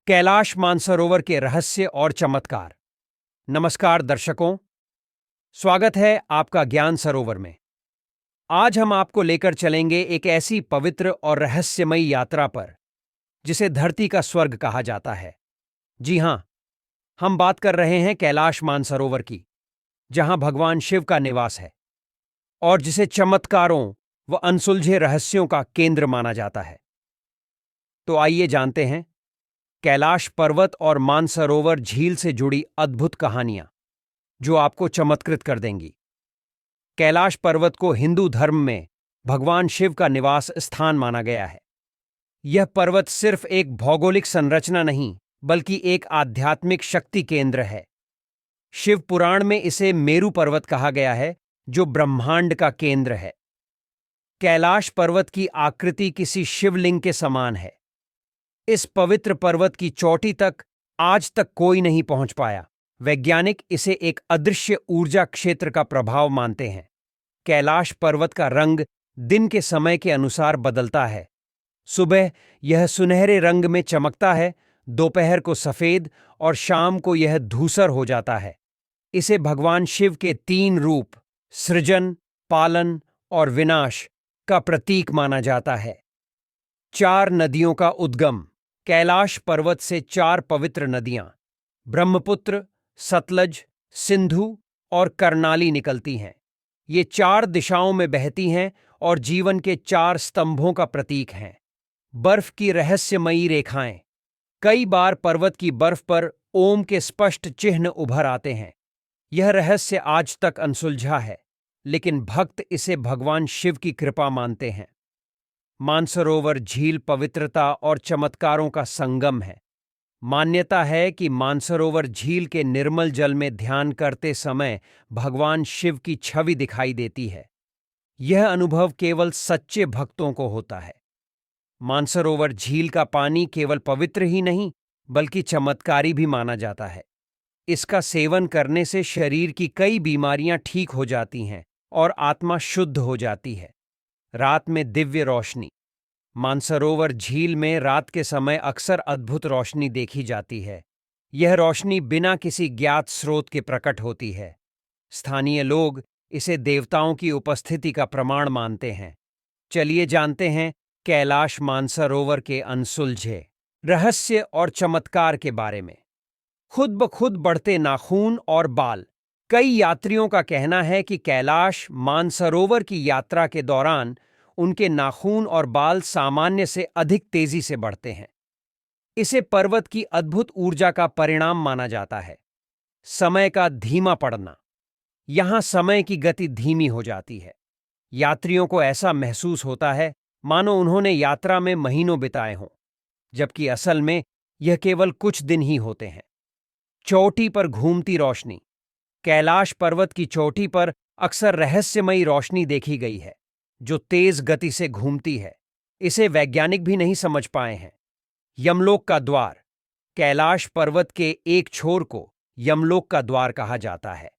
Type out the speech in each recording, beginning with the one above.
कैलाश मानसरोवर के रहस्य और चमत्कार। नमस्कार दर्शकों, स्वागत है आपका ज्ञान सरोवर में। आज हम आपको लेकर चलेंगे एक ऐसी पवित्र और रहस्यमयी यात्रा पर जिसे धरती का स्वर्ग कहा जाता है। जी हां, हम बात कर रहे हैं कैलाश मानसरोवर की, जहां भगवान शिव का निवास है और जिसे चमत्कारों व अनसुलझे रहस्यों का केंद्र माना जाता है। तो आइए जानते हैं कैलाश पर्वत और मानसरोवर झील से जुड़ी अद्भुत कहानियां जो आपको चमत्कृत कर देंगी। कैलाश पर्वत को हिंदू धर्म में भगवान शिव का निवास स्थान माना गया है। यह पर्वत सिर्फ एक भौगोलिक संरचना नहीं, बल्कि एक आध्यात्मिक शक्ति केंद्र है। शिव पुराण में इसे मेरु पर्वत कहा गया है, जो ब्रह्मांड का केंद्र है। कैलाश पर्वत की आकृति किसी शिवलिंग के समान है। इस पवित्र पर्वत की चोटी तक आज तक कोई नहीं पहुंच पाया। वैज्ञानिक इसे एक अदृश्य ऊर्जा क्षेत्र का प्रभाव मानते हैं। कैलाश पर्वत का रंग दिन के समय के अनुसार बदलता है। सुबह यह सुनहरे रंग में चमकता है, दोपहर को सफेद और शाम को यह धूसर हो जाता है। इसे भगवान शिव के 3 रूप, सृजन, पालन और विनाश का प्रतीक माना जाता है। 4 नदियों का उद्गम। कैलाश पर्वत से 4 पवित्र नदियां ब्रह्मपुत्र, सतलज, सिंधु और कर्नाली निकलती हैं। ये 4 दिशाओं में बहती हैं और जीवन के 4 स्तंभों का प्रतीक हैं। बर्फ की रहस्यमयी रेखाएं। कई बार पर्वत की बर्फ पर ओम के स्पष्ट चिन्ह उभर आते हैं। यह रहस्य आज तक अनसुलझा है, लेकिन भक्त इसे भगवान शिव की कृपा मानते हैं। मानसरोवर झील पवित्रता और चमत्कारों का संगम है। मान्यता है कि मानसरोवर झील के निर्मल जल में ध्यान करते समय भगवान शिव की छवि दिखाई देती है। यह अनुभव केवल सच्चे भक्तों को होता है। मानसरोवर झील का पानी केवल पवित्र ही नहीं, बल्कि चमत्कारी भी माना जाता है। इसका सेवन करने से शरीर की कई बीमारियां ठीक हो जाती हैं और आत्मा शुद्ध हो जाती है। रात में दिव्य रोशनी। मानसरोवर झील में रात के समय अक्सर अद्भुत रोशनी देखी जाती है। यह रोशनी बिना किसी ज्ञात स्रोत के प्रकट होती है। स्थानीय लोग इसे देवताओं की उपस्थिति का प्रमाण मानते हैं। चलिए जानते हैं कैलाश मानसरोवर के अनसुलझे रहस्य और चमत्कार के बारे में। खुद ब खुद बढ़ते नाखून और बाल। कई यात्रियों का कहना है कि कैलाश मानसरोवर की यात्रा के दौरान उनके नाखून और बाल सामान्य से अधिक तेजी से बढ़ते हैं। इसे पर्वत की अद्भुत ऊर्जा का परिणाम माना जाता है। समय का धीमा पड़ना। यहां समय की गति धीमी हो जाती है। यात्रियों को ऐसा महसूस होता है मानो उन्होंने यात्रा में महीनों बिताए हों, जबकि असल में यह केवल कुछ दिन ही होते हैं। चोटी पर घूमती रोशनी। कैलाश पर्वत की चोटी पर अक्सर रहस्यमयी रोशनी देखी गई है, जो तेज गति से घूमती है। इसे वैज्ञानिक भी नहीं समझ पाए हैं। यमलोक का द्वार। कैलाश पर्वत के एक छोर को यमलोक का द्वार कहा जाता है।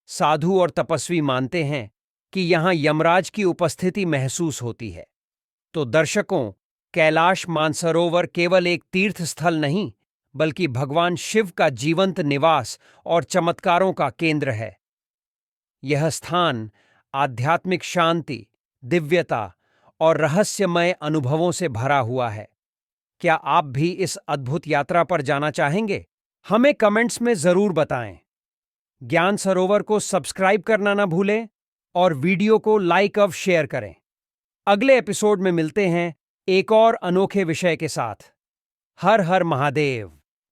साधु और तपस्वी मानते हैं कि यहां यमराज की उपस्थिति महसूस होती है। तो दर्शकों, कैलाश मानसरोवर केवल एक तीर्थ स्थल नहीं, बल्कि भगवान शिव का जीवंत निवास और चमत्कारों का केंद्र है। यह स्थान आध्यात्मिक शांति, दिव्यता और रहस्यमय अनुभवों से भरा हुआ है। क्या आप भी इस अद्भुत यात्रा पर जाना चाहेंगे? हमें कमेंट्स में जरूर बताएं। ज्ञान सरोवर को सब्सक्राइब करना ना भूलें और वीडियो को लाइक और शेयर करें। अगले एपिसोड में मिलते हैं एक और अनोखे विषय के साथ। हर हर महादेव।